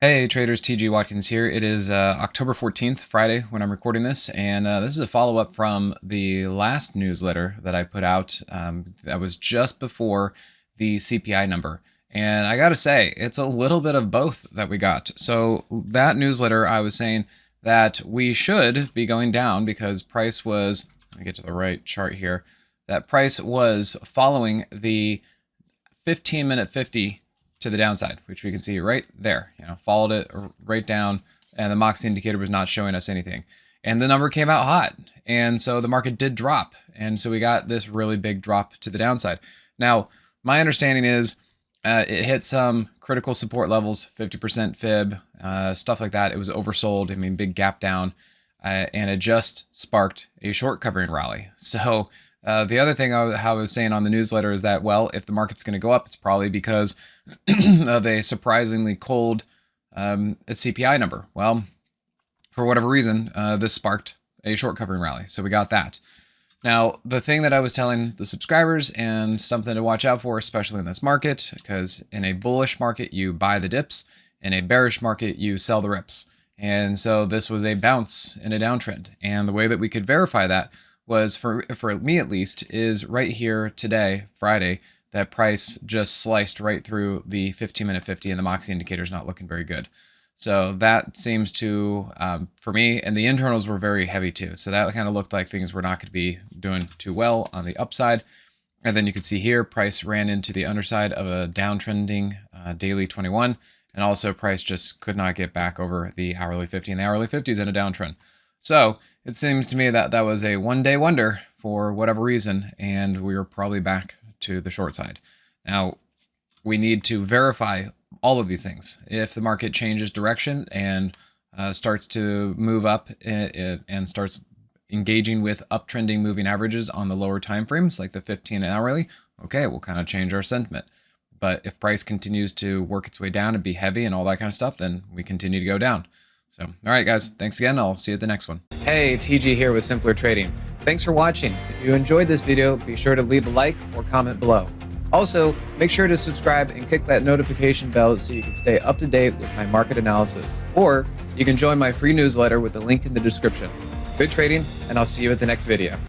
Hey traders, TG Watkins here. It is October 14th, Friday, when I'm recording this, and this is a follow-up from the last newsletter that I put out that was just before the CPI number. And I gotta say, it's a little bit of both that we got. So that newsletter, I was saying that we should be going down because price was, let me get to the right chart here, that price was following the 15-minute 50 to the downside, which we can see right there, followed it right down, and the Moxie indicator was not showing us anything. And the number came out hot, and so the market did drop, and so we got this really big drop to the downside. Now, my understanding is it hit some critical support levels, 50% fib, stuff like that. It was oversold, big gap down, and it just sparked a short covering rally. So the other thing I was saying on the newsletter is that, well, if the market's going to go up, it's probably because of a surprisingly cold CPI number. Well, for whatever reason, this sparked a short covering rally. So we got that. Now, the thing that I was telling the subscribers and something to watch out for, especially in this market, because in a bullish market, you buy the dips. In a bearish market, you sell the rips. And so this was a bounce in a downtrend. And the way that we could verify that was, for me at least, is right here today, Friday, that price just sliced right through the 15-minute 50 and the Moxie indicator is not looking very good. So that seems to, for me, and the internals were very heavy too. So that kind of looked like things were not going to be doing too well on the upside. And then you can see here, price ran into the underside of a downtrending daily 21. And also price just could not get back over the hourly 50, and the hourly 50 is in a downtrend. So it seems to me that that was a one-day wonder for whatever reason, and we are probably back to the short side. Now, we need to verify all of these things. If the market changes direction and starts to move up and starts engaging with uptrending moving averages on the lower time frames, like the 15 and hourly, okay, we'll kind of change our sentiment. But if price continues to work its way down and be heavy and all that kind of stuff, then we continue to go down. So, all right, guys, thanks again. I'll see you at the next one. Hey, TG here with Simpler Trading. Thanks for watching. If you enjoyed this video, be sure to leave a like or comment below. Also, make sure to subscribe and click that notification bell so you can stay up to date with my market analysis. Or you can join my free newsletter with the link in the description. Good trading, and I'll see you at the next video.